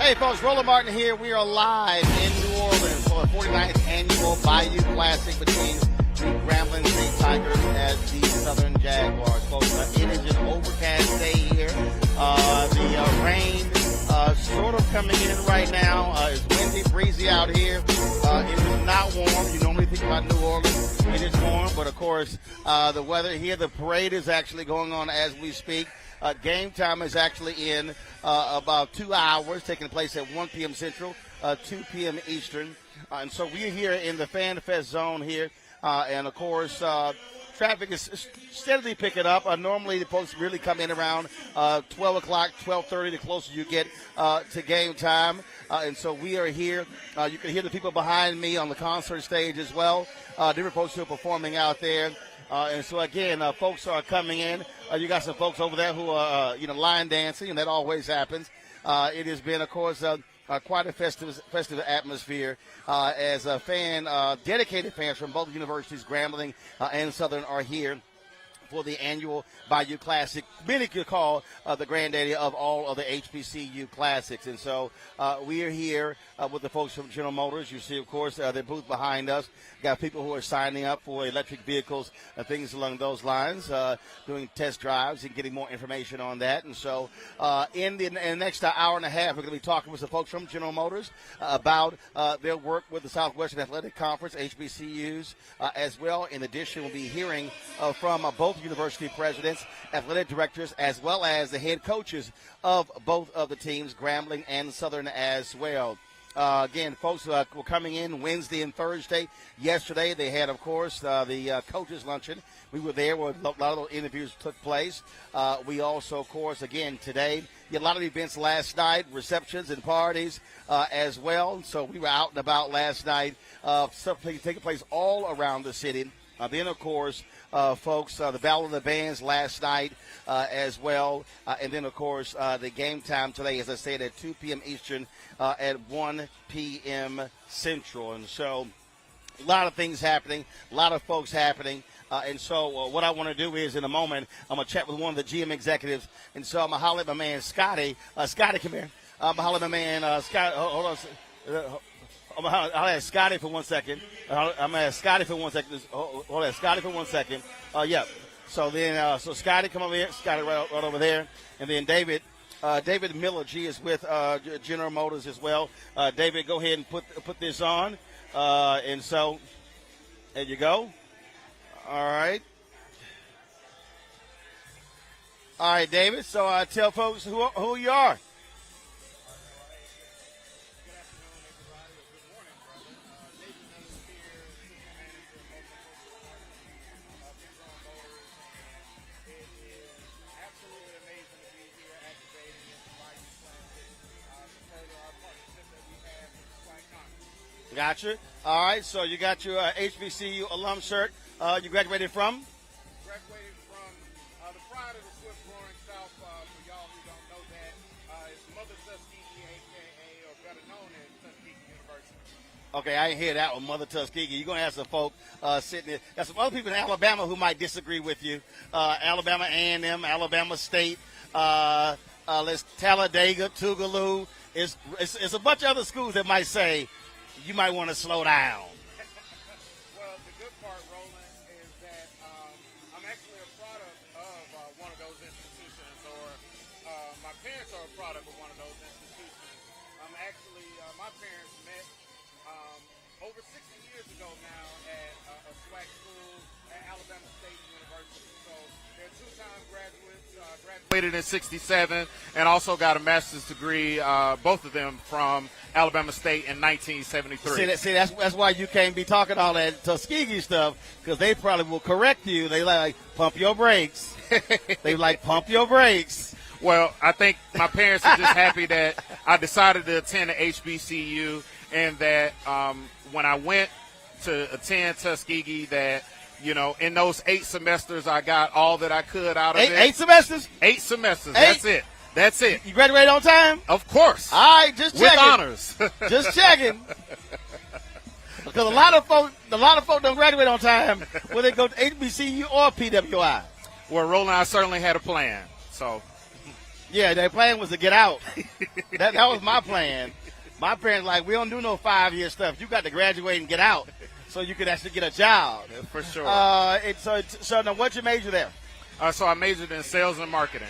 Hey, folks, Roland Martin here. We are live in New Orleans for the 49th annual Bayou Classic between the Grambling State Tigers and the Southern Jaguars. Folks, it is an overcast day here. The rain sort of coming in right now. It's windy, breezy out here. It is not warm. You normally think about New Orleans. It is warm, but, of course, the weather here, the parade is actually going on as we speak. Game time is actually in about 2 hours, taking place at 1 p.m. Central, 2 p.m. Eastern. And so we're here in the Fan Fest zone here. And, of course, traffic is steadily picking up. Normally, the folks really come in around 12 o'clock, 12:30, the closer you get to game time. And so we are here. You can hear the people behind me on the concert stage as well. Different folks who are performing out there. And so, again, folks are coming in. You got some folks over there who are, line dancing, and that always happens. It has been, of course, quite a festive atmosphere as dedicated fans from both universities, Grambling and Southern, are here for the annual Bayou Classic. Many could call the granddaddy of all of the HBCU Classics. And so we are here with the folks from General Motors. You see, of course, their booth behind us. Got people who are signing up for electric vehicles and things along those lines, doing test drives and getting more information on that. And so in the next hour and a half, we're going to be talking with some folks from General Motors about their work with the Southwestern Athletic Conference, HBCUs, as well. In addition, we'll be hearing from both university presidents, athletic directors, as well as the head coaches of both of the teams, Grambling and Southern as well. Again, folks were coming in Wednesday and Thursday. Yesterday, they had, of course, the coaches' luncheon. We were there where a lot of those interviews took place. We also, of course, again, today, a lot of events last night, receptions and parties as well. So we were out and about last night, stuff taking place all around the city. Then, of course, folks, the Battle of the Bands last night as well. And then, of course, the game time today, as I said, at 2 p.m. Eastern at 1 p.m. Central. And so a lot of things happening, a lot of folks happening. And so what I want to do is, in a moment, I'm going to chat with one of the GM executives. And so I'm going to holler at my man, Scotty. Scotty, come here. I'm going to holler at my man, Scotty. Hold on. I'll ask Scotty for 1 second. I'm going to ask Scotty for 1 second. Hold on, Scotty for 1 second. Yeah. So then, so Scotty, come over here. Scotty right over there. And then David Miller, G, is with General Motors as well. David, go ahead and put this on. And so, there you go. All right. All right, David. So tell folks who you are. Gotcha. All right, so you got your HBCU alum shirt. You graduated from? Graduated from the pride of the Swift Roaring South. For y'all who don't know that, it's Mother Tuskegee, a.k.a. or better known as Tuskegee University. Okay, I didn't hear that one, Mother Tuskegee. You're going to have some folk sitting there. There's some other people in Alabama who might disagree with you. Alabama A&M, Alabama State, Talladega, Tougaloo. It's a bunch of other schools that might say, you might want to slow down. Well, the good part, Roland, is that I'm actually a product of one of those institutions, or my parents are a product of one of those institutions. My parents met over 60 years ago now at a SWAC school at Alabama State University. So they're two-time graduates, graduated in 67, and also got a master's degree, both of them from Alabama State in 1973. See, that's why you can't be talking all that Tuskegee stuff, because they probably will correct you. They like, pump your brakes. They like, pump your brakes. Well, I think my parents are just happy that I decided to attend a HBCU, and that when I went to attend Tuskegee, that, in those 8 semesters, I got all that I could out of it. 8 semesters? 8 semesters. 8? That's it. You graduated on time? Of course. All right, just checking. With honors. Just checking. Because a lot of folk don't graduate on time when they go to HBCU or PWI. Well, Roland, I certainly had a plan. So Yeah, their plan was to get out. that was my plan. My parents like, we don't do no 5-year stuff. You got to graduate and get out so you can actually get a job. Yeah, for sure. So now, what's your major there? So I majored in sales and marketing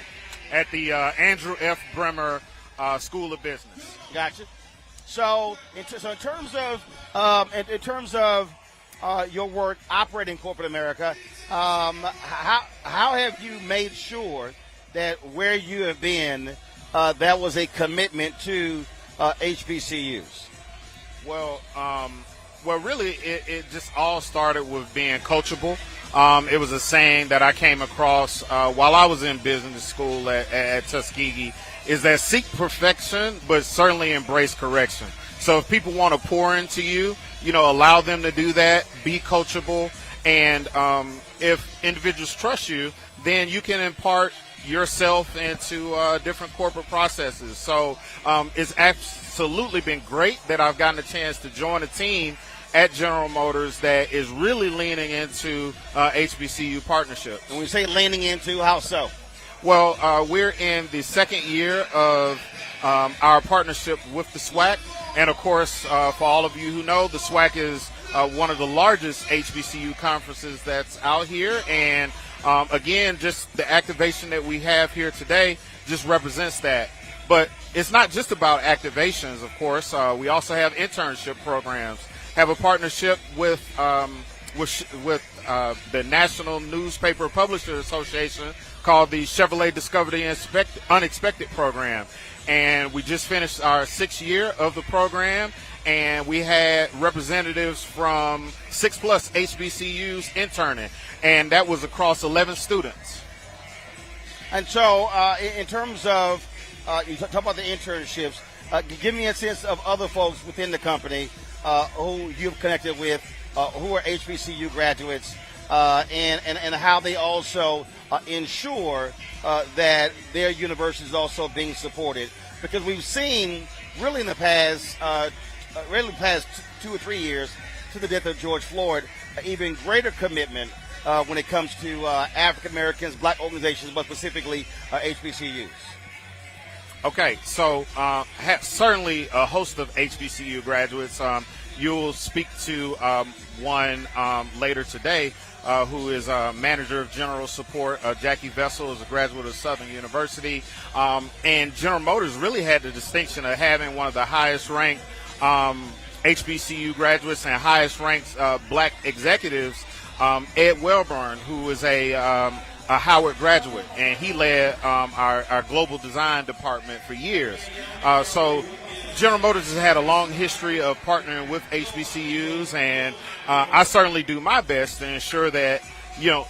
at the Andrew F. Bremer School of Business. Gotcha. So in terms of your work operating corporate America, how have you made sure that where you have been, that was a commitment to HBCUs? Well, really, it just all started with being coachable. It was a saying that I came across while I was in business school at Tuskegee, is that seek perfection, but certainly embrace correction. So if people want to pour into you, allow them to do that, be coachable, and if individuals trust you, then you can impart yourself into different corporate processes. So it's absolutely been great that I've gotten a chance to join a team at General Motors that is really leaning into HBCU partnerships. When we say leaning into, how so? Well, we're in the second year of our partnership with the SWAC. And, of course, for all of you who know, the SWAC is one of the largest HBCU conferences that's out here. And, again, just the activation that we have here today just represents that. But it's not just about activations, of course. We also have internship programs, have a partnership with the National Newspaper Publishers Association called the Chevrolet Discovery Unexpected Program. And we just finished our 6th year of the program, and we had representatives from 6+ HBCUs interning, and that was across 11 students. And so in terms of, you talk about the internships, give me a sense of other folks within the company who you've connected with, who are HBCU graduates, and how they also ensure that their university is also being supported. Because we've seen, really in the past 2 or 3 years, to the death of George Floyd, even greater commitment when it comes to African Americans, black organizations, but specifically HBCUs. Okay, so certainly a host of HBCU graduates. You'll speak to one later today who is a manager of general support. Jackie Vessel is a graduate of Southern University. And General Motors really had the distinction of having one of the highest ranked HBCU graduates and highest ranked black executives, Ed Wellburn, who is a Howard graduate, and he led our global design department for years. So General Motors has had a long history of partnering with HBCUs, and I certainly do my best to ensure that,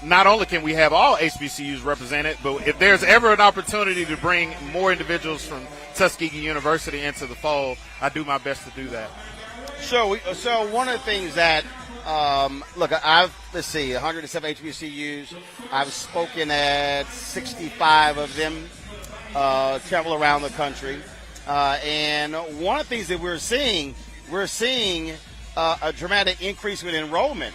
not only can we have all HBCUs represented, but if there's ever an opportunity to bring more individuals from Tuskegee University into the fold, I do my best to do that. So one of the things that, look, let's see, 107 HBCUs. I've spoken at 65 of them, travel around the country. And one of the things that we're seeing a dramatic increase in enrollment.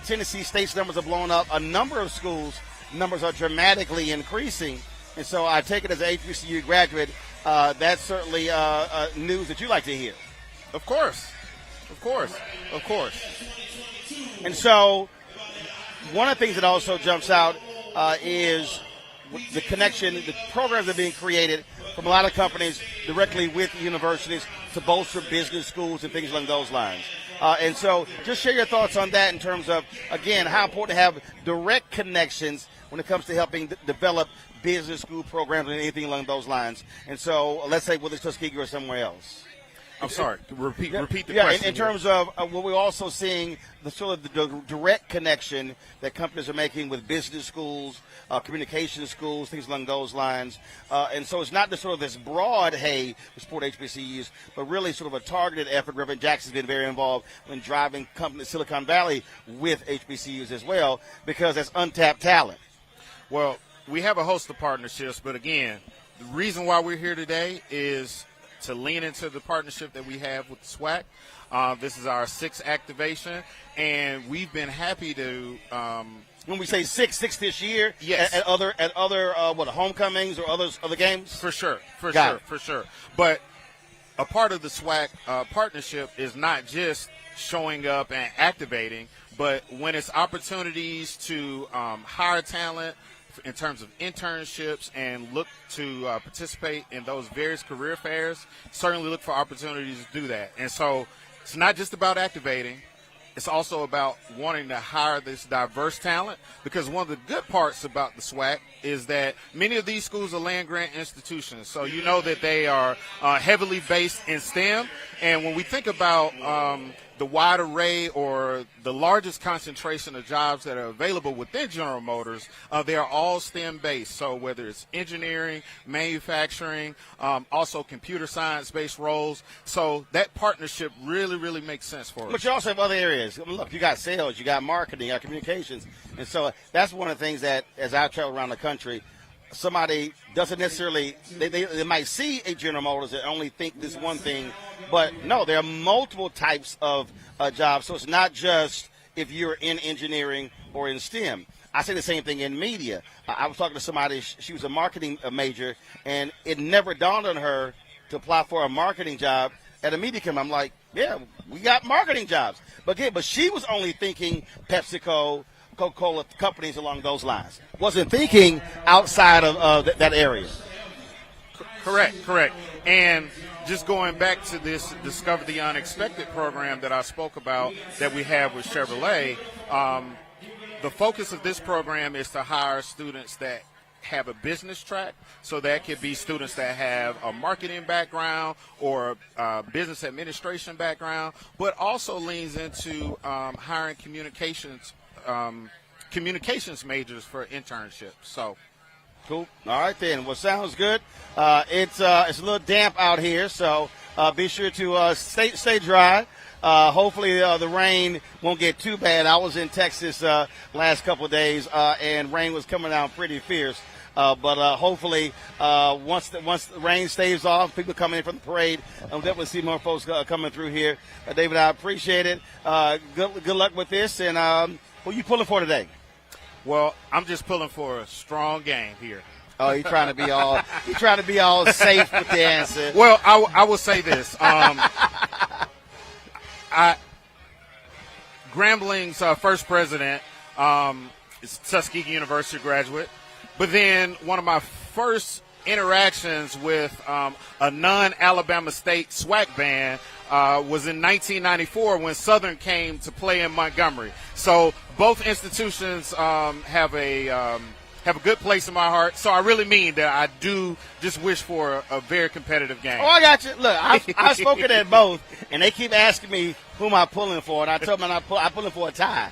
Tennessee State's numbers are blowing up. A number of schools' numbers are dramatically increasing. And so I take it as an HBCU graduate, that's certainly news that you like to hear. Of course. And so one of the things that also jumps out is the connection, the programs that are being created from a lot of companies directly with universities to bolster business schools and things along those lines. And so just share your thoughts on that in terms of, again, how important to have direct connections when it comes to helping develop business school programs and anything along those lines. And so let's say whether it's Tuskegee or somewhere else. I'm sorry. Repeat the question. In terms of what we're also seeing, the sort of the direct connection that companies are making with business schools, communication schools, things along those lines. And so it's not just sort of this broad, hey, we support HBCUs, but really sort of a targeted effort. Reverend Jackson's been very involved in driving companies, Silicon Valley, with HBCUs as well, because that's untapped talent. Well, we have a host of partnerships, but again, the reason why we're here today is to lean into the partnership that we have with the SWAC. This is our 6th activation, and we've been happy to When we say six this year, Yes. at other homecomings or other games? For sure. But a part of the SWAC partnership is not just showing up and activating, but when it's opportunities to hire talent in terms of internships and look to participate in those various career fairs, certainly look for opportunities to do that. And so it's not just about activating. It's also about wanting to hire this diverse talent, because one of the good parts about the SWAC is that many of these schools are land-grant institutions. So you know that they are heavily based in STEM. And when we think about the wide array or the largest concentration of jobs that are available within General Motors, they are all STEM-based. So whether it's engineering, manufacturing, also computer science-based roles. So that partnership really, really makes sense for us. But you also have other areas. I mean, look, you got sales, you got marketing, you got communications. And so that's one of the things that, as I travel around the country, somebody doesn't necessarily they might see a General Motors and only think this one thing, but no, there are multiple types of jobs. So it's not just if you're in engineering or in STEM. I say the same thing in media. I was talking to somebody, she was a marketing major, and it never dawned on her to apply for a marketing job at a media company. I'm like, yeah, we got marketing jobs. But she was only thinking PepsiCo, Coca-Cola, companies along those lines. Wasn't thinking outside of that area. Correct. And just going back to this Discover the Unexpected program that I spoke about that we have with Chevrolet, the focus of this program is to hire students that have a business track. So that could be students that have a marketing background or a business administration background, but also leans into hiring communications majors for internships. So cool. All right then. Well, sounds good. It's a little damp out here, so be sure to stay dry. Hopefully the rain won't get too bad. I was in Texas last couple of days, and rain was coming down pretty fierce. But hopefully, once the rain stays off, people coming in from the parade, we'll definitely see more folks coming through here. David, I appreciate it. Good luck with this. And who you pulling for today? Well, I'm just pulling for a strong game here. Oh, he's trying to be all safe with the answer. Well, I will say this. Grambling's first president is Tuskegee University graduate. But then one of my first interactions with a non-Alabama State SWAC band was in 1994 when Southern came to play in Montgomery. So both institutions have a good place in my heart. So I really mean that I do just wish for a very competitive game. Oh, I got you. Look, I've spoken at both, and they keep asking me who am I pulling for, and I told them I'm pulling for a tie.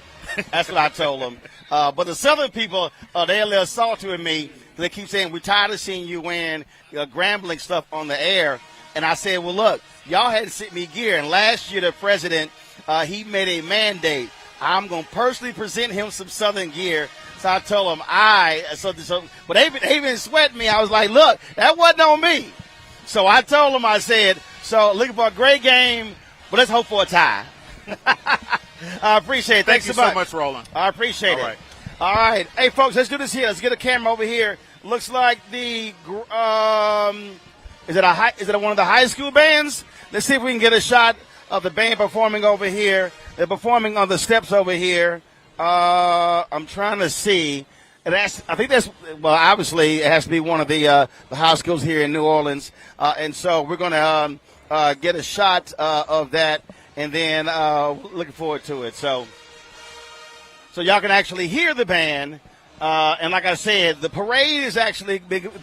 That's what I told them. But the Southern people, they're a little salty with me. They keep saying, we're tired of seeing you wearing Grambling stuff on the air. And I said, well, look, y'all had to send me gear. And last year, the president, he made a mandate. I'm going to personally present him some Southern gear. So I told him but they've been sweating me. I was like, look, that wasn't on me. So I told him, I said, so looking for a great game, but let's hope for a tie. I appreciate it. Thank you so much, Roland. I appreciate it. All right. All right. Hey, folks, let's do this here. Let's get a camera over here. Looks like is it one of the high school bands? Let's see if we can get a shot of the band performing over here. They're performing on the steps over here. I'm trying to see. Obviously it has to be one of the high schools here in New Orleans. And so we're going to get a shot of that. And then looking forward to it. So y'all can actually hear the band. And like I said, the parade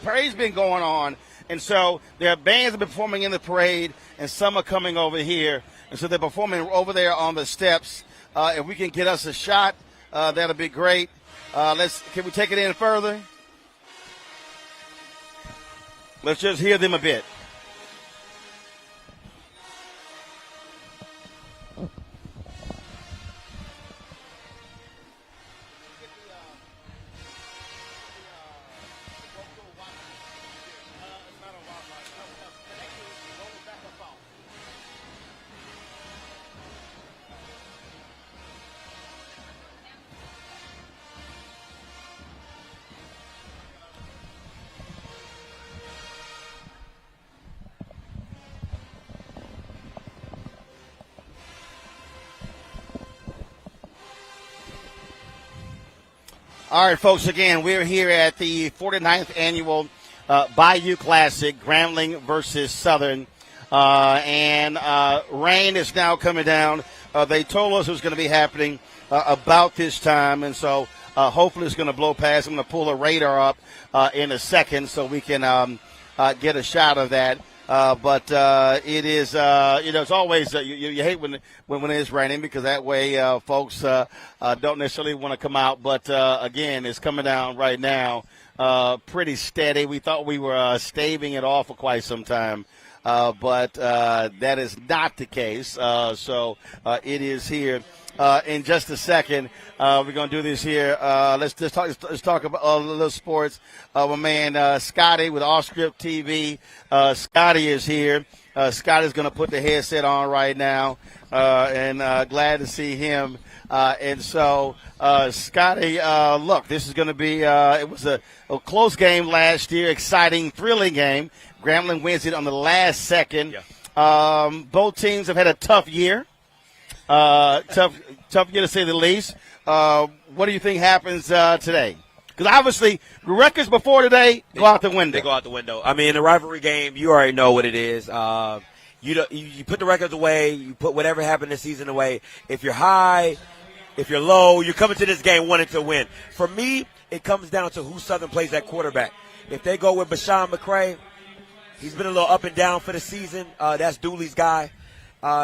parade's been going on. And so there are bands that have been performing in the parade, and some are coming over here. And so they're performing over there on the steps. If we can get us a shot, that'll be great. Can we take it in further? Let's just hear them a bit. All right, folks, again, we're here at the 49th Annual Bayou Classic, Grambling versus Southern. And rain is now coming down. They told us it was going to be happening about this time, and so hopefully it's going to blow past. I'm going to pull a radar up in a second so we can get a shot of that. But it is, it's always you hate when it is raining because that way folks don't necessarily want to come out. But again, it's coming down right now, pretty steady. We thought we were staving it off for quite some time, but that is not the case. So it is here. In just a second, we're going to do this here. Let's talk about a little sports. My man Scotty with Off Script TV. Scotty is here. Scotty's going to put the headset on right now, and glad to see him. And so, Scotty, look, this is going to be. It was a close game last year, exciting, thrilling game. Grambling wins it on the last second. Yeah. Both teams have had a tough year. Tough year to say the least. What do you think happens today? Because obviously the records before today go out the window. They go out the window. I mean, in a rivalry game, you already know what it is. You put the records away. You put whatever happened this season away. If you're high, if you're low, you're coming to this game wanting to win. For me, it comes down to who Southern plays at quarterback. If they go with Bashawn McCray, he's been a little up and down for the season. That's Dooley's guy.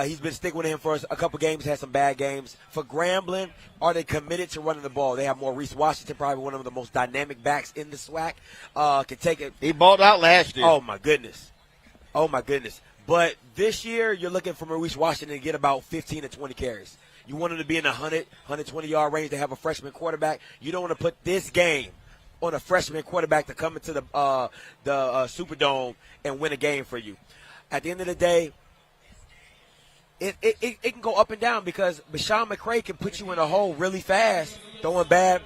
He's been sticking with him for a couple games, had some bad games. For Grambling, are they committed to running the ball? They have Maurice Washington, probably one of the most dynamic backs in the SWAC. Can take it. He balled out last year. Oh, my goodness. But this year, you're looking for Maurice Washington to get about 15 to 20 carries. You want him to be in the 100, 120-yard range to have a freshman quarterback. You don't want to put this game on a freshman quarterback to come into the SuperDome and win a game for you. At the end of the day, it can go up and down because Bashawn McCray can put you in a hole really fast, throwing bad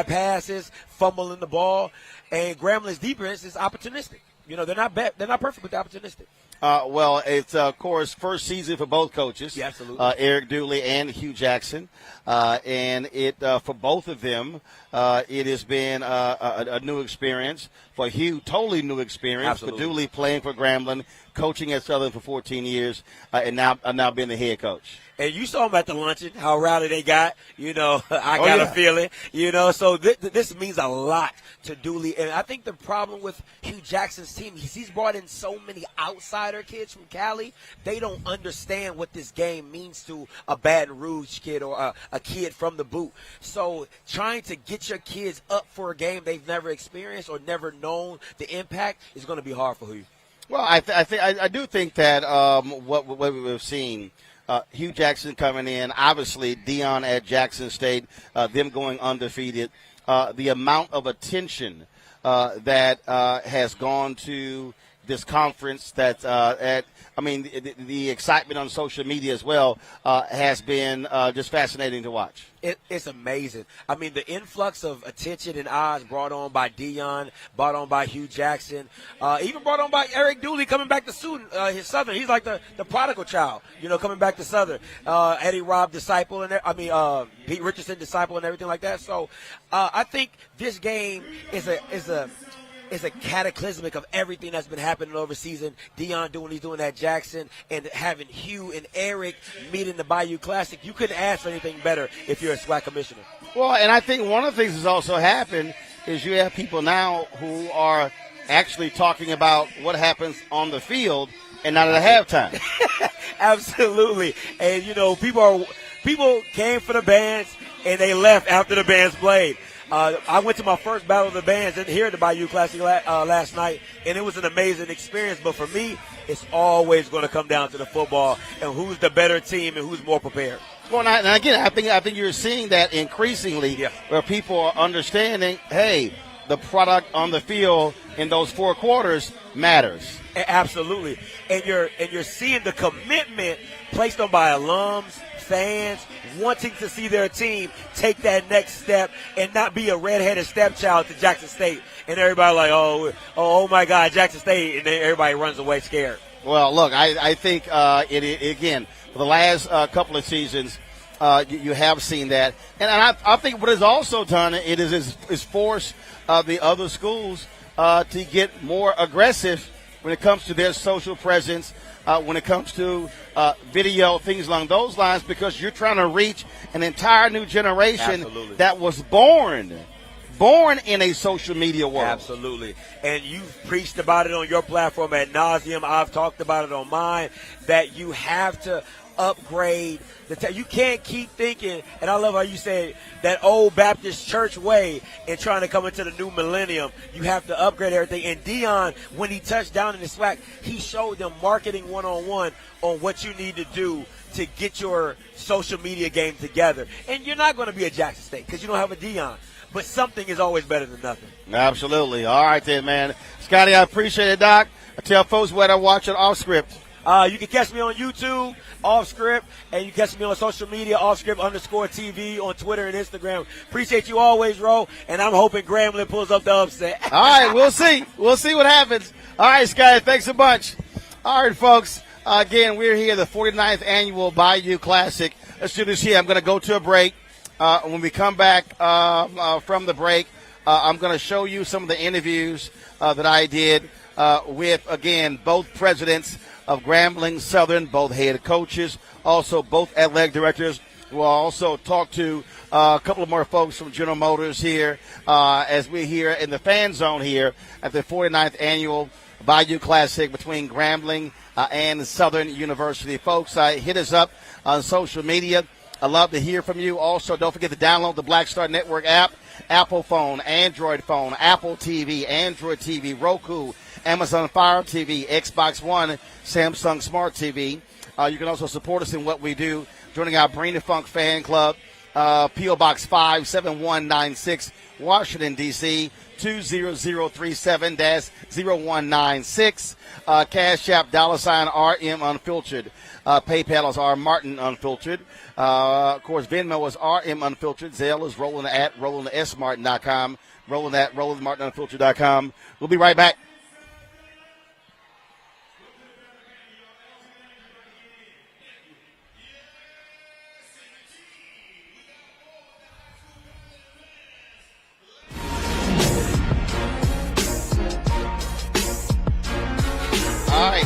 passes, fumbling the ball, and Grambling's defense is opportunistic. They're not perfect, but they're opportunistic. Well, it's, of course, first season for both coaches. Yeah, absolutely. Eric Dooley and Hugh Jackson. And it for both of them, it has been a new experience. For Hugh, totally new experience. Absolutely. For Dooley, playing for Grambling, coaching at Southern for 14 years, and now being the head coach. And you saw them at the luncheon, how rowdy they got. I got a feeling. So this means a lot to Dooley. And I think the problem with Hugh Jackson's team is he's brought in so many outsider kids from Cali. They don't understand what this game means to a Baton Rouge kid or a kid from the boot. So trying to get your kids up for a game they've never experienced or never known the impact is going to be hard for Hugh. Well, I do think that what we've seen, Hugh Jackson coming in, obviously Dion at Jackson State, them going undefeated, the amount of attention that has gone to this conference that's the excitement on social media as well has been just fascinating to watch. It's amazing. I mean, the influx of attention and eyes brought on by Dion, brought on by Hugh Jackson, even brought on by Eric Dooley coming back to his Southern. He's like the prodigal child, coming back to Southern. Eddie Robb disciple, Pete Richardson disciple and everything like that. So I think this game is a cataclysmic of everything that's been happening over season. Dion doing what he's doing at Jackson and having Hugh and Eric meet in the Bayou Classic. You couldn't ask for anything better if you're a SWAC commissioner. Well, and I think one of the things that's also happened is you have people now who are actually talking about what happens on the field and not at halftime. Absolutely. And, people came for the bands and they left after the bands played. I went to my first Battle of the Bands here at the Bayou Classic last night, and it was an amazing experience. But for me, it's always going to come down to the football and who's the better team and who's more prepared. Well, and again, I think you're seeing that increasingly where people are understanding, hey, the product on the field in those 4 quarters matters. Absolutely. And you're seeing the commitment placed on by alums, fans, wanting to see their team take that next step and not be a redheaded stepchild to Jackson State. And everybody like, oh my God, Jackson State, and then everybody runs away scared. Well, look, I think, again, for the last couple of seasons, You have seen that. And I think what it's also done, it is forced the other schools to get more aggressive when it comes to their social presence, when it comes to video, things along those lines, because you're trying to reach an entire new generation that was born in a social media world. Absolutely. And you've preached about it on your platform ad nauseum. I've talked about it on mine, that you have to upgrade you can't keep thinking, and I love how you say that old Baptist church way in trying to come into the new millennium. You have to upgrade everything. And Deion, when he touched down in the SWAC, he showed them marketing one-on-one on what you need to do to get your social media game together. And you're not going to be at Jackson State because you don't have a Deion. But something is always better than nothing. Absolutely. All right then, man. Scotty, I appreciate it, Doc. I tell folks where to watch it off script. You can catch me on YouTube, Off Script, and you can catch me on social media, offscript_TV on Twitter and Instagram. Appreciate you always, Ro, and I'm hoping Grambling pulls up the upset. All right, we'll see. We'll see what happens. All right, Scotty, thanks a bunch. All right, folks. Again, we're here, the 49th Annual Bayou Classic. Let's do this here. I'm going to go to a break. When we come back from the break, I'm going to show you some of the interviews that I did with, again, both presidents of Grambling Southern, both head coaches, also both athletic directors. We'll also talk to a couple of more folks from General Motors here as we're here in the fan zone here at the 49th Annual Bayou Classic between Grambling and Southern University. Folks, hit us up on social media. I'd love to hear from you. Also, don't forget to download the Black Star Network app, Apple phone, Android phone, Apple TV, Android TV, Roku, Amazon Fire TV, Xbox One, Samsung Smart TV. You can also support us in what we do, joining our Brain and Funk fan club, P.O. Box 57196, Washington, D.C., 20037-0196. Cash App, $RM Unfiltered. PayPal is R Martin Unfiltered. Of course, Venmo is RM Unfiltered. Zelle is rolling at rollingsmartin.com. Rolling at rollingmartinunfiltered.com. We'll be right back. All right.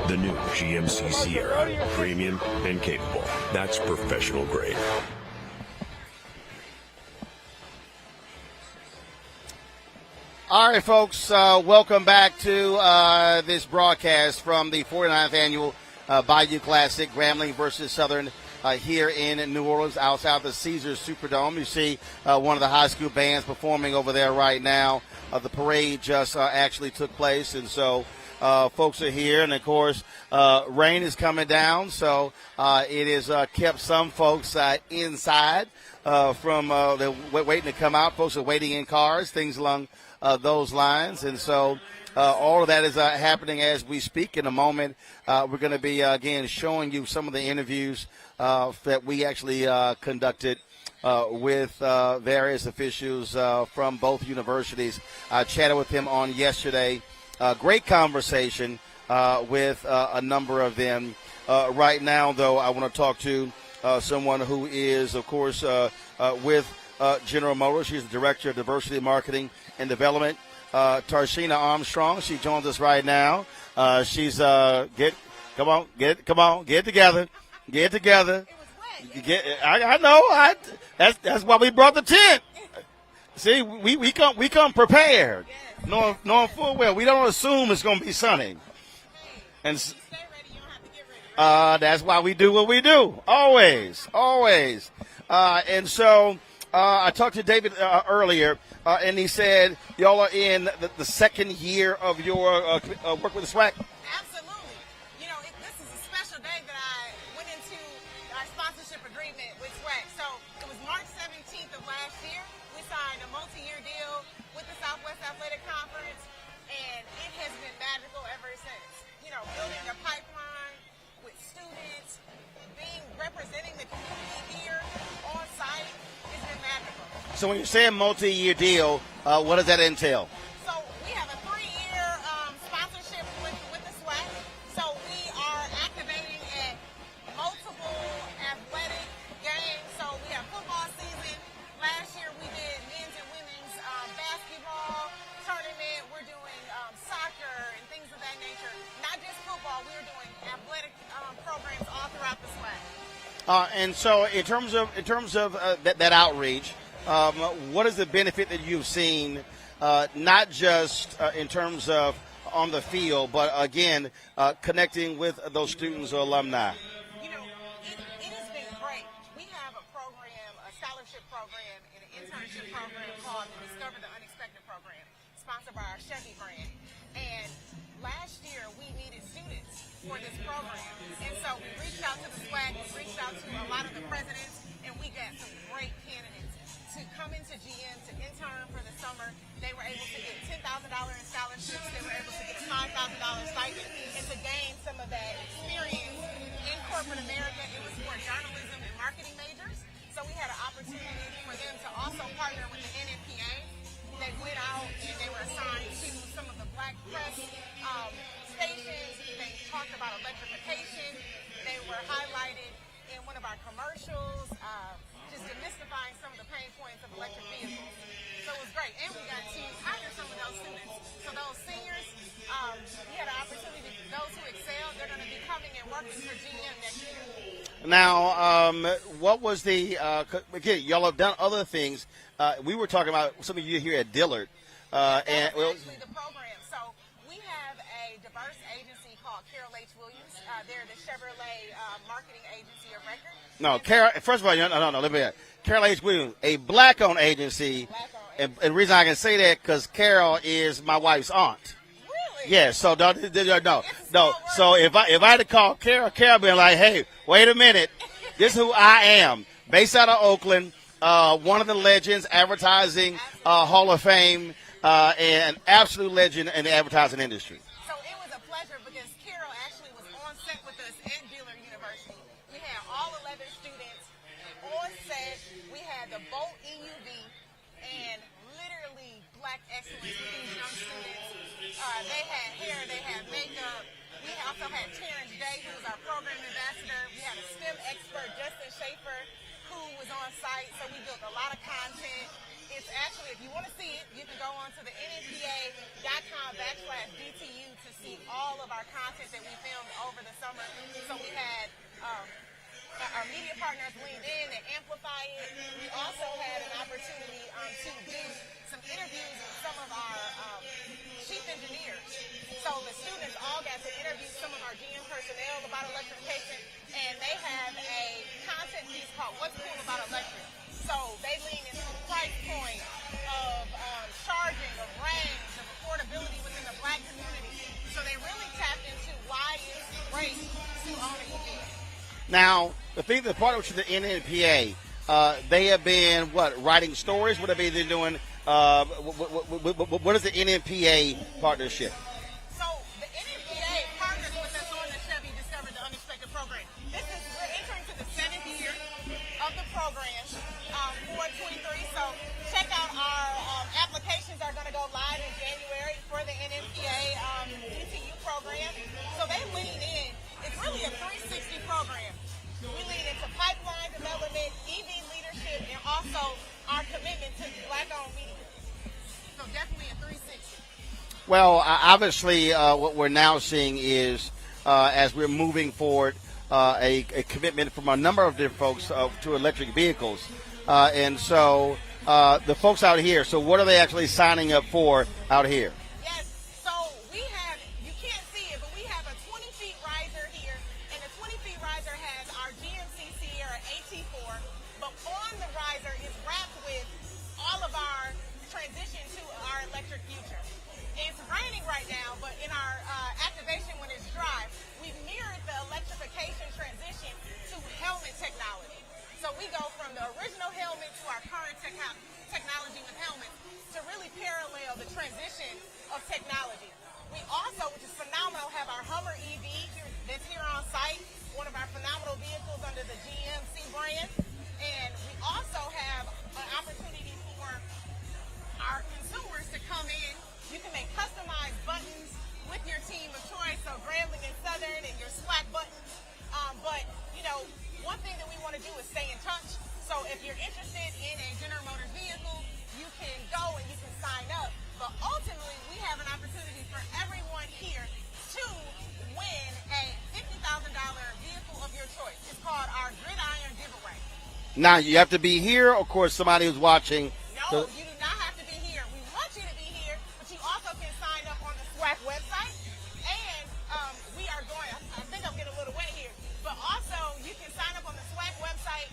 The new GMC Sierra, premium and capable. That's professional grade. All right, folks, welcome back to this broadcast from the 49th Annual Bayou Classic, Grambling versus Southern here in New Orleans, outside the Caesars Superdome. You see one of the high school bands performing over there right now. The parade just actually took place, and so folks are here. And, of course, rain is coming down, so it has kept some folks inside from waiting to come out. Folks are waiting in cars, things along those lines. And so all of that is happening as we speak. In a moment, we're going to be, again, showing you some of the interviews that we actually conducted with various officials from both universities. I chatted with him on yesterday. Great conversation with a number of them. Right now, though, I want to talk to someone who is, of course, with General Motors. She's the Director of Diversity Marketing and Development. Tarshina Armstrong, she joins us right now. She's get it together. I know. That's why we brought the tent. See, we come prepared, knowing full well we don't assume it's going to be sunny, and that's why we do what we do, always. And so I talked to David earlier, and he said y'all are in the second year of your work with the SWAC. Absolutely. You know, this is a special day that I went into our sponsorship agreement with SWAC. So it was March 17th of last year. We signed a multi-year deal with the Southwest Athletic Conference, and it has been magical ever since. You know, building a pipeline with students, representing the community here on site has been magical. So when you say a multi-year deal, what does that entail? So we have a 3-year sponsorship with the SWAC. So we are activating at multiple athletic games. So we have football season. Last year we did men's and women's basketball tournament. We're doing soccer and things of that nature. Not just football. We're doing athletic programs all throughout the SWAC. And so in terms of that outreach, what is the benefit that you've seen, not just in terms of on the field, but again, connecting with those students or alumni? You know, it has been great. We have a program, a scholarship program, and an internship program called the Discover the Unexpected program, sponsored by our Chevy brand. And last year, we needed students for this program. And so we reached out to the SWAC, we reached out to a lot of the presidents, and we got some great candidates to come into GM to intern for the summer. They were able to get $10,000 in scholarships. They were able to get a $5,000 stipend and to gain some of that experience in corporate America. It was for journalism and marketing majors. So we had an opportunity for them to also partner with the NNPA. They went out and they were assigned to some of the black press stations. They talked about electrification. They were highlighted in one of our commercials, just demystifying some of the pain points of electric vehicles. So it was great. And we got to hire some of those students. So those seniors, we had an opportunity, those who excel, they're going to be coming and working for GM next year. Now, what was again, y'all have done other things. We were talking about some of you here at Dillard. That's actually the program. So we have a diverse agency called Carol H. Williams. They're the Chevrolet marketing agency of record. No, Carol. First of all, no. Let me add. Carol H. Williams, a black-owned agency. And the reason I can say that because Carol is my wife's aunt. Really? Yeah. So no. So if I had to call Carol being like, hey, wait a minute, this is who I am, based out of Oakland, one of the legends, advertising Hall of Fame, and an absolute legend in the advertising industry. So it was a pleasure because Carol actually was on set with us at Dillard University. We had all 11 students on set. We had the Bolt EUV and literally black excellence with these young students. They had hair, they had makeup. We also had Terrence Day, who was our program ambassador. We had a STEM expert, Justin Schaefer, who was on site. So we built a lot of content. It's actually, if you want to see it, you can go on to the nnpa.com/DTU to see all of our content that we filmed over the summer. So we had our media partners leaned in and amplify it. We also had an opportunity to do some interviews with some of our chief engineers. So the students all got to interview some of our GM personnel about electrification, and they have a content piece called What's Cool About Electric. So they lean into the price point of charging, of range, of affordability within the black community. So they really tapped into why it's great to own an EV. Now, the thing that part of the NNPA, they have been writing stories. What have they been doing? What is the NNPA partnership? So the NNPA partners with us on the Chevy Discover the Unexpected program. We're entering to the 7th year of the program for 23. So check out our applications are going to go live in January for the NNPA DTU program. So they lean in. It's really a 360 program. We lean into pipeline development, EV leadership, and also our commitment to black-owned media. So definitely a 360. Well, obviously, what we're now seeing is as we're moving forward a commitment from a number of different folks to electric vehicles. And so the folks out here, so what are they actually signing up for out here? Yes, so we have, you can't see it, but we have a 20-feet riser here, and the 20-feet riser has our GMC Sierra AT4, but on the riser is wrapped with all of our transition to our electric future. It's raining right now, but in our activation when it's dry, we've mirrored the electrification transition to helmet technology. So we go from the original helmet to our current technology with helmets to really parallel the transition of technology. We also, which is phenomenal, have our Hummer EV that's here on site, one of our phenomenal vehicles under the GMC brand. And we also have an opportunity for our consumers to come in. You can make customized buttons with your team of choice, so Grambling and Southern and your SWAC buttons. But, you know, one thing that we want to do is stay in touch. So if you're interested in a General Motors vehicle, you can go and you can sign up. But ultimately, we have an opportunity for everyone here to win a $50,000 vehicle of your choice. It's called our Gridiron Giveaway. Now, you have to be here, of course, somebody who's watching. No, you do not have to be here. We want you to be here, but you also can sign up on the SWAC website. And we are going, I think I'm getting a little wet here, but also you can sign up on the SWAC website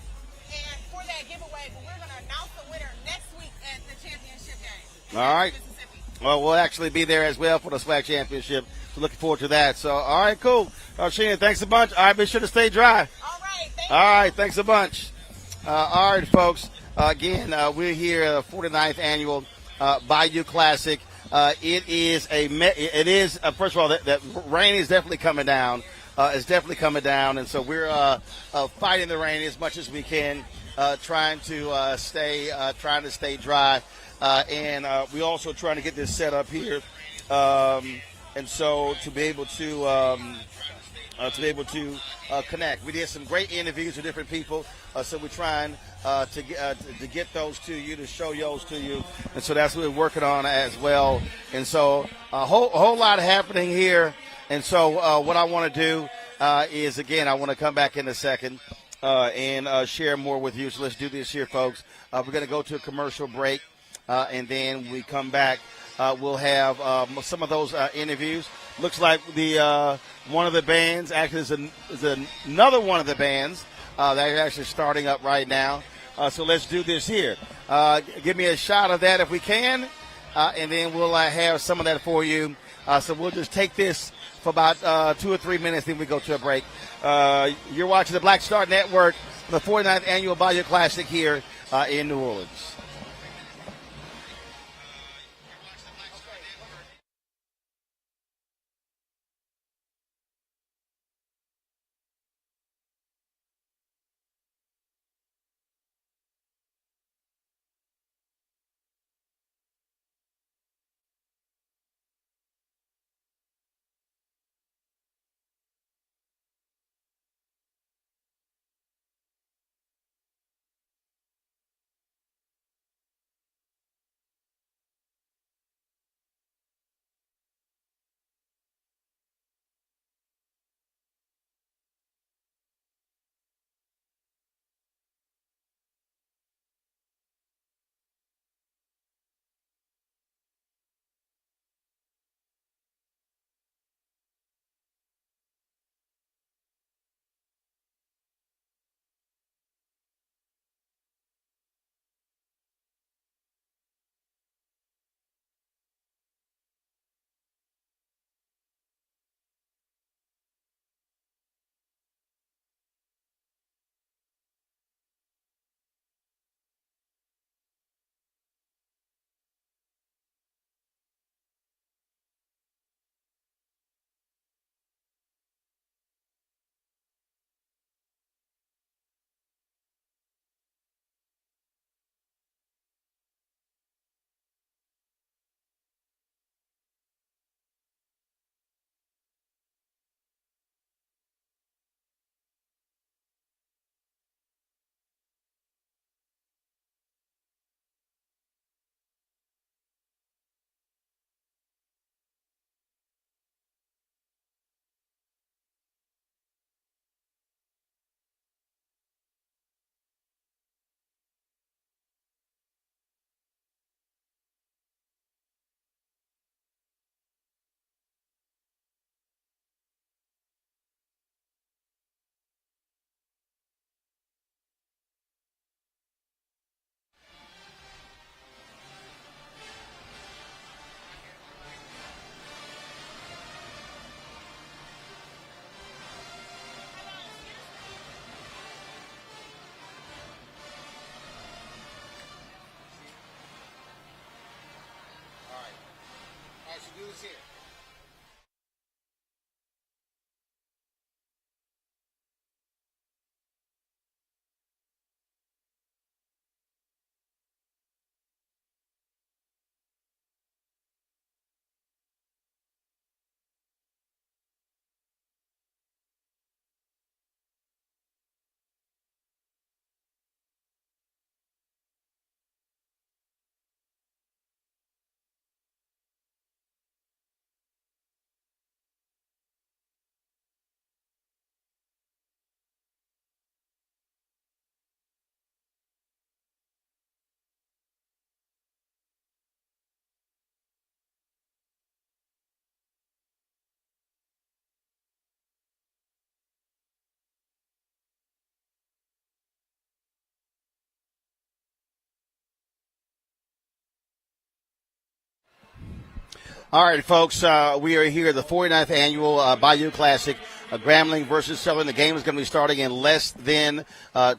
and for that giveaway, but we're going to announce the winner next week at the championship game. All right. Well, we'll actually be there as well for the SWAC championship. So looking forward to that. So, all right, cool. Sheena, thanks a bunch. All right, be sure to stay dry. All right. All right, thanks a bunch. All right, folks. Again, we're here at the 49th annual Bayou Classic. It is first of all, that rain is definitely coming down. It's definitely coming down, and so we're fighting the rain as much as we can, trying to stay dry, and we also trying to get this set up here, and so to be able to connect. We did some great interviews with different people, so we're trying to get those to you, to show those to you, and so that's what we're working on as well. And so a whole lot happening here. And so what I want to do is, again, I want to come back in a second and share more with you. So let's do this here, folks. We're going to go to a commercial break, and then we come back. We'll have some of those interviews. Looks like the one of the bands actually is another one of the bands that are actually starting up right now. So let's do this here. Give me a shot of that if we can, and then we'll have some of that for you. So we'll just take this for about 2 or 3 minutes, then we go to a break. You're watching the Black Star Network, the 49th Annual Bayou Classic here in New Orleans. Who's here? All right, folks, we are here at the 49th Annual Bayou Classic, Grambling versus Southern. The game is going to be starting in less than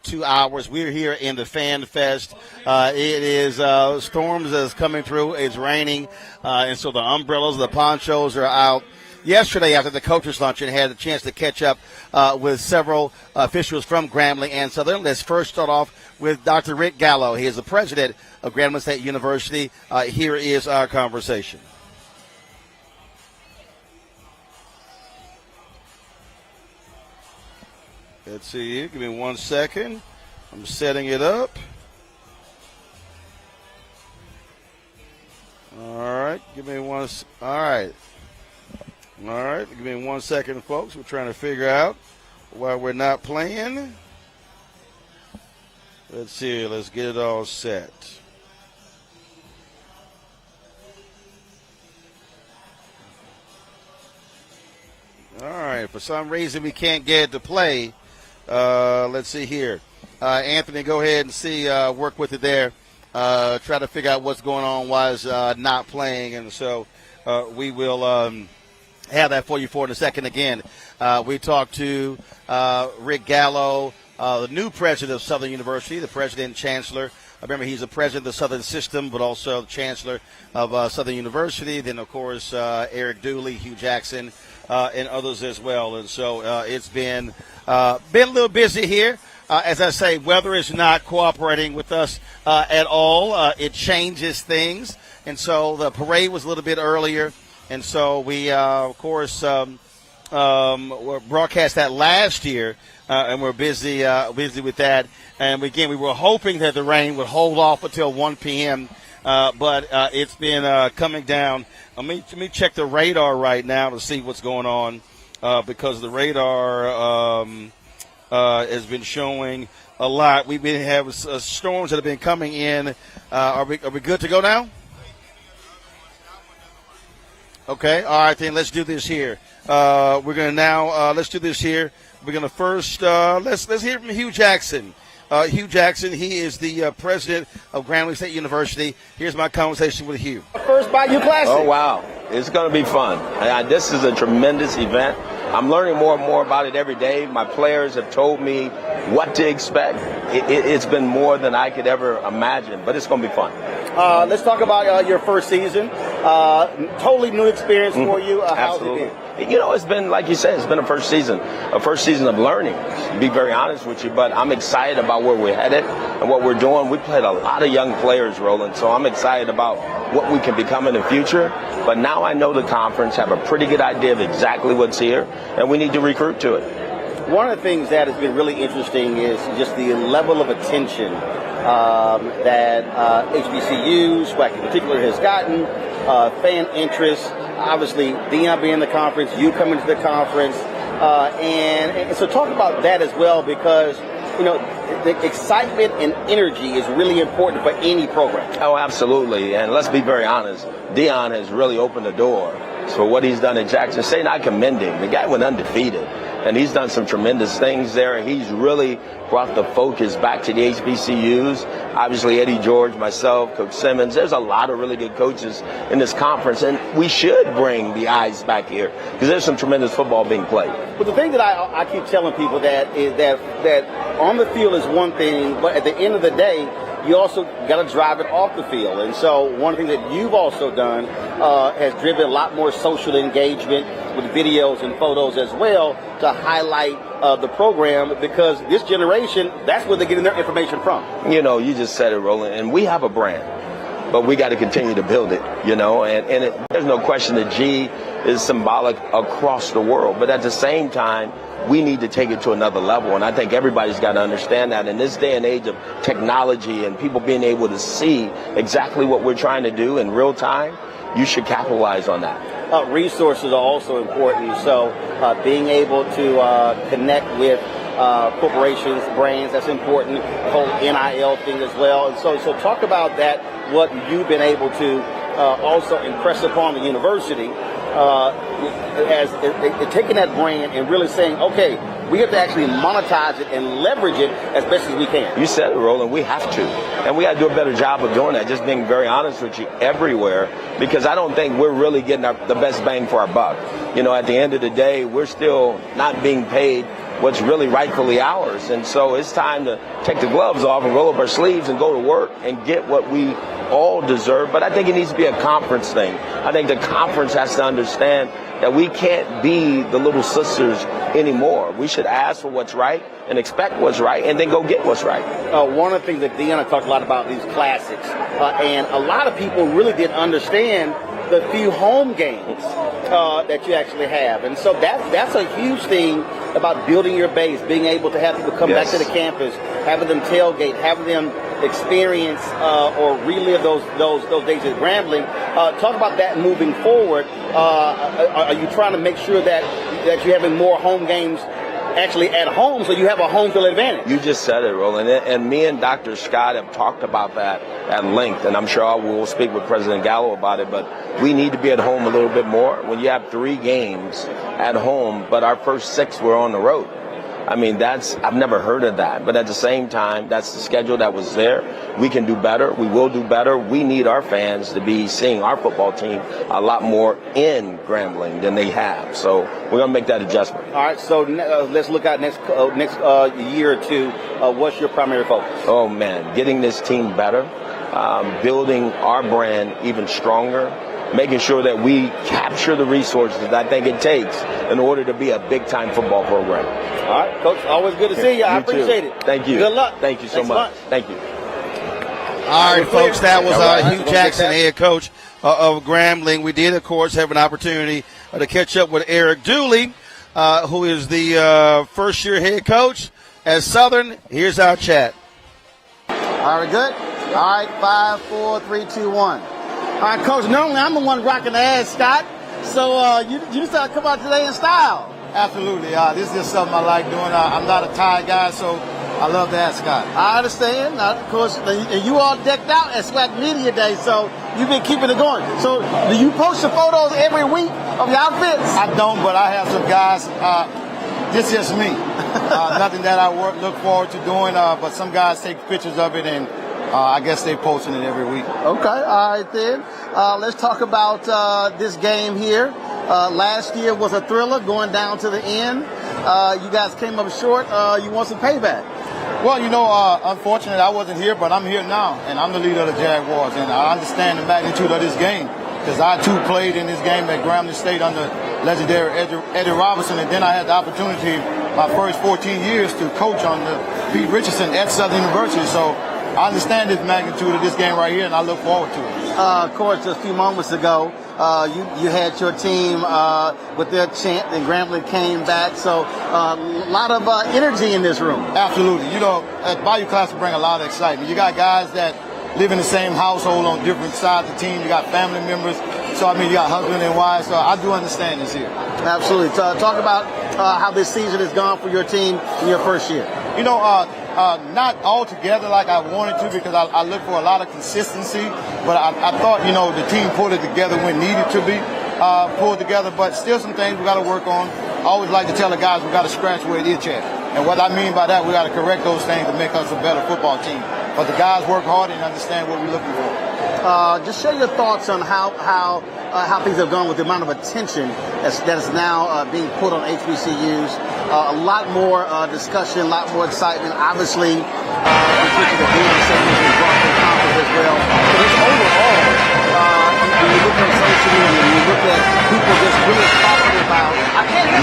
2 hours. We're here in the Fan Fest. It is storms that's coming through. It's raining, and so the umbrellas, the ponchos are out. Yesterday, after the coaches' luncheon, had a chance to catch up with several officials from Grambling and Southern. Let's first start off with Dr. Rick Gallo. He is the president of Grambling State University. Here is our conversation. Let's see here. Give me 1 second. I'm setting it up. All right. Give me one. All right. All right. Give me 1 second, folks. We're trying to figure out why we're not playing. Let's see. Let's get it all set. All right. For some reason, we can't get it to play. Let's see here. Anthony, go ahead and see, work with it there. Try to figure out what's going on, why it's not playing. And so we will have that for you in a second again. We talked to Rick Gallo, the new president of Southern University, the president and chancellor. Remember, he's the president of the Southern System, but also the chancellor of Southern University. Then, of course, Eric Dooley, Hugh Jackson, and others as well. And so it's been a little busy here. As I say, weather is not cooperating with us at all. It changes things. And so the parade was a little bit earlier. And so we, of course, broadcast that last year, and we're busy with that. And again, we were hoping that the rain would hold off until 1 p.m., but it's been coming down. Let me check the radar right now to see what's going on, because the radar has been showing a lot. We've been having storms that have been coming in. Are we good to go now? Okay, all right, then let's do this here. We're going to now let's do this here. We're going to first let's hear from Hugh Jackson. Hugh Jackson, he is the president of Grambling State University. Here's my conversation with Hugh. First Bayou Classic. Oh, wow. It's going to be fun. This is a tremendous event. I'm learning more and more about it every day. My players have told me what to expect. It's been more than I could ever imagine, but it's going to be fun. Let's talk about your first season. Totally new experience for you. How's it been? You know, it's been, like you said, it's been a first season of learning, to be very honest with you. But I'm excited about where we're headed and what we're doing. We played a lot of young players, Roland, so I'm excited about what we can become in the future. But now I know the conference, have a pretty good idea of exactly what's here, and we need to recruit to it. One of the things that has been really interesting is just the level of attention that HBCU, SWAC in particular, has gotten, fan interest. Obviously, Dion being in the conference, you coming to the conference, and so talk about that as well, because you know the excitement and energy is really important for any program. Oh, absolutely, and let's be very honest. Dion has really opened the door for what he's done at Jackson State. I commend him. The guy went undefeated, and he's done some tremendous things there. He's really brought the focus back to the HBCUs. Obviously, Eddie George, myself, Coach Simmons. There's a lot of really good coaches in this conference, and we should bring the eyes back here because there's some tremendous football being played. But the thing that I keep telling people that is that on the field is one thing, but at the end of the day, you also got to drive it off the field. And so one of the things that you've also done has driven a lot more social engagement with videos and photos as well to highlight the program, because this generation, that's where they're getting their information from. You know, you just said it, Roland, and we have a brand, but we got to continue to build it, you know, and there's no question that G is symbolic across the world, but at the same time, we need to take it to another level, and I think everybody's got to understand that in this day and age of technology and people being able to see exactly what we're trying to do in real time, you should capitalize on that. Resources are also important, so being able to connect with corporations, brands, that's important. The whole NIL thing as well. And so talk about that, what you've been able to also impress upon the university as taking that brand and really saying, okay, we have to actually monetize it and leverage it as best as we can. You said it, Roland. We have to. And we got to do a better job of doing that, just being very honest with you everywhere, because I don't think we're really getting the best bang for our buck. You know, at the end of the day, we're still not being paid what's really rightfully ours. And so it's time to take the gloves off and roll up our sleeves and go to work and get what we all deserve. But I think it needs to be a conference thing. I think the conference has to understand that we can't be the little sisters anymore. We should ask for what's right and expect what's right and then go get what's right. One of the things that Deanna talked a lot about, these classics, and a lot of people really didn't understand the few home games that you actually have. And so that's a huge thing about building your base, being able to have people come back to the campus, having them tailgate, having them experience or relive those days at Grambling. Talk about that moving forward. Are you trying to make sure that you're having more home games actually at home, so you have a home field advantage? You just said it, Roland. And me and Dr. Scott have talked about that at length, and I'm sure I will speak with President Gallo about it, but we need to be at home a little bit more. When you have 3 games at home, but our first 6 were on the road. I mean, I've never heard of that. But at the same time, that's the schedule that was there. We can do better. We will do better. We need our fans to be seeing our football team a lot more in Grambling than they have. So we're going to make that adjustment. All right. So let's look at next year or two. What's your primary focus? Oh, man, getting this team better, building our brand even stronger, making sure that we capture the resources that I think it takes in order to be a big-time football program. All right, Coach, always good to see you. I appreciate it. Thank you. Good luck. Thank you so much. Thank you. All right, folks, that was Hugh Jackson, head coach of Grambling. We did, of course, have an opportunity to catch up with Eric Dooley, who is the first-year head coach at Southern. Here's our chat. All right, good. All right, 5, 4, 3, 2, 1. All right, Coach, normally I'm the one rocking the ass, Scott. So you decided to come out today in style. Absolutely. This is just something I like doing. I'm not a tie guy, so I love the Scott. I understand. Of course, you all decked out at SWAC Media Day, so you've been keeping it going. So do you post your photos every week of your outfits? I don't, but I have some guys. This is just me. Nothing that I look forward to doing, but some guys take pictures of it, and I guess they're posting it every week. Okay. All right, then. Let's talk about this game here. Last year was a thriller going down to the end. You guys came up short. You want some payback? Well, unfortunately, I wasn't here, but I'm here now, and I'm the leader of the Jaguars, and I understand the magnitude of this game because I, too, played in this game at Grambling State under legendary Eddie Robinson, and then I had the opportunity my first 14 years to coach under Pete Richardson at Southern University, so I understand this magnitude of this game right here, and I look forward to it. Of course, a few moments ago, you had your team with their chant, and Grambling came back. So a lot of energy in this room. Absolutely. At Bayou Class will bring a lot of excitement. You got guys that live in the same household on different sides of the team. You got family members. So, you got husband and wife. So I do understand this here. Absolutely. Talk about how this season has gone for your team in your first year. Not all together like I wanted to because I look for a lot of consistency. But I thought, the team pulled it together when needed to be pulled together. But still some things we got to work on. I always like to tell the guys we got to scratch where it itch at. And what I mean by that, we got to correct those things to make us a better football team. But the guys work hard and understand what we're looking for. Just share your thoughts on how things have gone with the amount of attention that is now being put on HBCUs. A lot more discussion, a lot more excitement. Obviously, the future of being segment is brought to the conference as well. But it's overall, when you look at social media, when you look at people just really talking about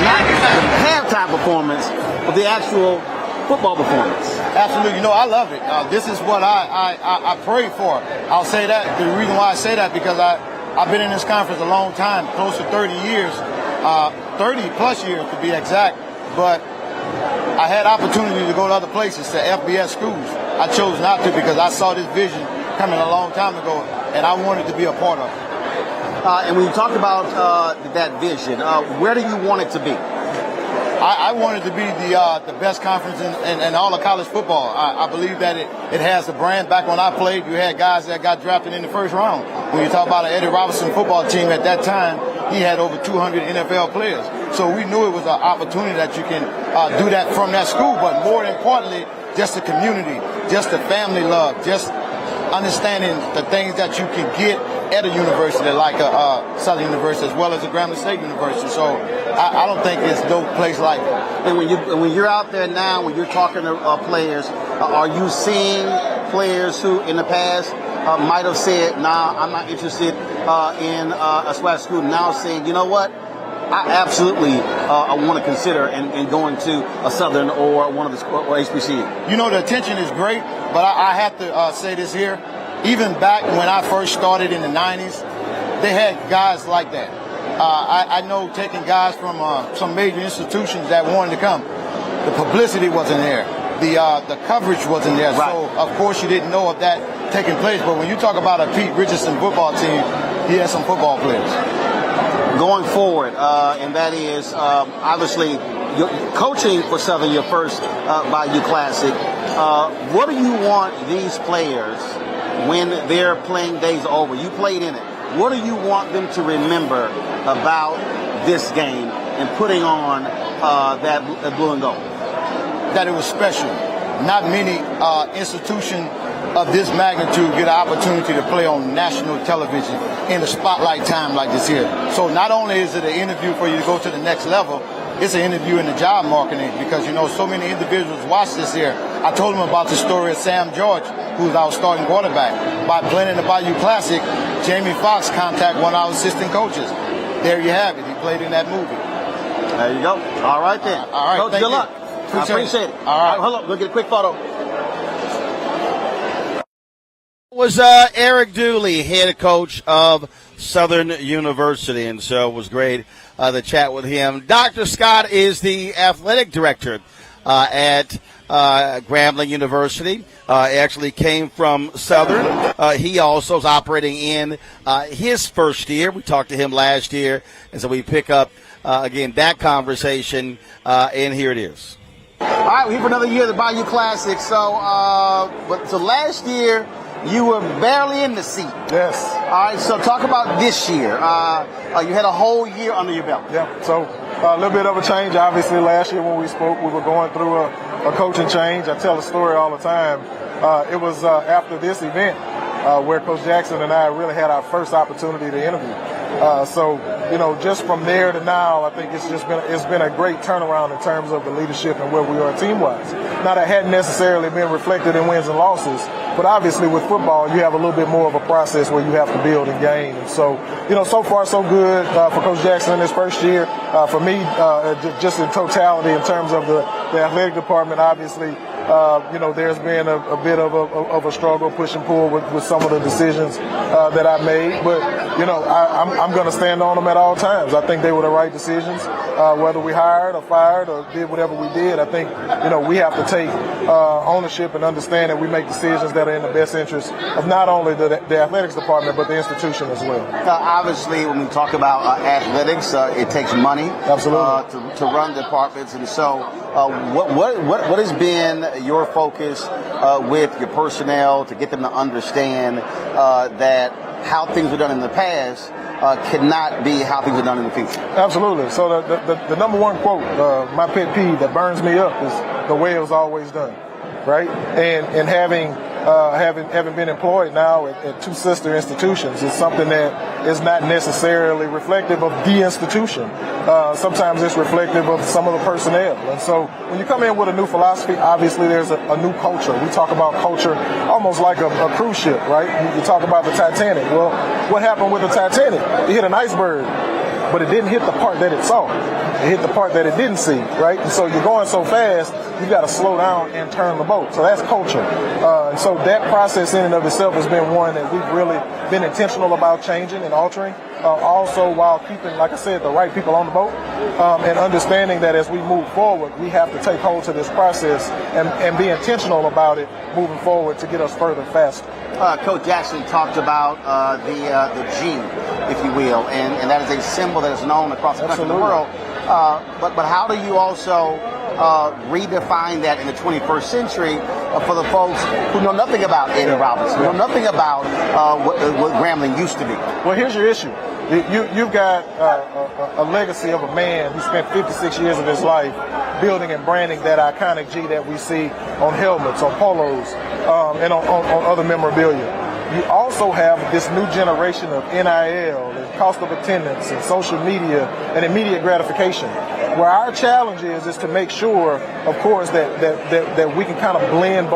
not the halftime performance, but the actual football performance. Absolutely. You know, I love it. This is what I pray for. I'll say that. The reason why I say that because I've been in this conference a long time, close to 30 years, 30 plus years to be exact. But I had opportunity to go to other places, to FBS schools. I chose not to because I saw this vision coming a long time ago, and I wanted to be a part of it. And when you talk about that vision, where do you want it to be? I wanted to be the best conference in all of college football. I believe that it has the brand. Back when I played, you had guys that got drafted in the first round. When you talk about an Eddie Robinson football team at that time, he had over 200 NFL players. So we knew it was an opportunity that you can do that from that school. But more importantly, just the community, just the family love, just understanding the things that you can get at a university like a Southern University as well as a Grambling State University. So I don't think there's no place like it. And when you're out there now, when you're talking to players, are you seeing players who in the past might have said, nah, I'm not interested in a SWAC school, now saying, you know what, I absolutely want to consider and going to a Southern or one of the or HBCU? You know, the attention is great, but I have to say this here. Even back when I first started in the 90s, they had guys like that. I know taking guys from some major institutions that wanted to come. The publicity wasn't there. The coverage wasn't there. Right. So, of course, you didn't know of that taking place. But when you talk about a Pete Richardson football team, he has some football players. Going forward, and that is obviously you're coaching for Southern, your first Bayou Classic. What do you want these players, when their playing days are over, you played in it, what do you want them to remember about this game and putting on that blue and gold? That it was special. Not many institutions of this magnitude get an opportunity to play on national television in a spotlight time like this here. So not only is it an interview for you to go to the next level, it's an interview in the job marketing because, you know, so many individuals watch this here. I told them about the story of Sam George, who's our starting quarterback. By playing in the Bayou Classic, Jamie Foxx contacted one of our assistant coaches. There you have it. He played in that movie. There you go. All right, then. All right. Coach, good luck. I appreciate it. All right. Hold on. We'll get a quick photo. Was Eric Dooley, head coach of Southern University, and so it was great to chat with him. Dr. Scott is the athletic director at Grambling University. Actually came from Southern. He also is operating in his first year. We talked to him last year, and so we pick up again that conversation, and here it is. All right, we're here for another year of the Bayou Classic. So last year, you were barely in the seat. Yes. All right, so talk about this year. You had a whole year under your belt. Yeah, so a little bit of a change. Obviously, last year when we spoke, we were going through a coaching change. I tell the story all the time. It was after this event where Coach Jackson and I really had our first opportunity to interview. So, you know, just from there to now, I think it's been a great turnaround in terms of the leadership and where we are team-wise. Now, that hadn't necessarily been reflected in wins and losses, but obviously with football, you have a little bit more of a process where you have to build and gain. And so, you know, so far so good for Coach Jackson in his first year. For me, just in totality in terms of the athletic department, obviously, you know, there's been a bit of a struggle, push and pull with some of the decisions that I made. But, you know, I'm going to stand on them at all times. I think they were the right decisions. Whether we hired or fired or did whatever we did, I think, you know, we have to take ownership and understand that we make decisions that are in the best interest of not only the athletics department, but the institution as well. Obviously, when we talk about athletics, it takes money. Absolutely. To run departments. And so what has been your focus with your personnel to get them to understand that how things were done in the past cannot be how things are done in the future? Absolutely. So the number one quote, my pet peeve that burns me up is the way it was always done, right? And having having been employed now at two sister institutions, is something that is not necessarily reflective of the institution. Sometimes it's reflective of some of the personnel. And so when you come in with a new philosophy, obviously there's a new culture. We talk about culture almost like a cruise ship, right? You talk about the Titanic. Well, what happened with the Titanic? It hit an iceberg, but it didn't hit the part that it saw. It hit the part that it didn't see, right? And so you're going so fast, you got to slow down and turn the boat. So that's culture. And so that process in and of itself has been one that we've really been intentional about changing and altering. Also while keeping, like I said, the right people on the boat, and understanding that as we move forward, we have to take hold to this process and be intentional about it moving forward to get us further faster. Coach Jackson talked about the G, if you will, and that is a symbol that is known across the country and the world. But how do you also redefine that in the 21st century for the folks who know nothing about Eddie Robinson, who know nothing about what Grambling used to be? Well, here's your issue. You've got a legacy of a man who spent 56 years of his life building and branding that iconic G that we see on helmets, on polos, and on other memorabilia. You also have this new generation of NIL and cost of attendance and social media and immediate gratification. Where our challenge is to make sure, of course, that we can kind of blend both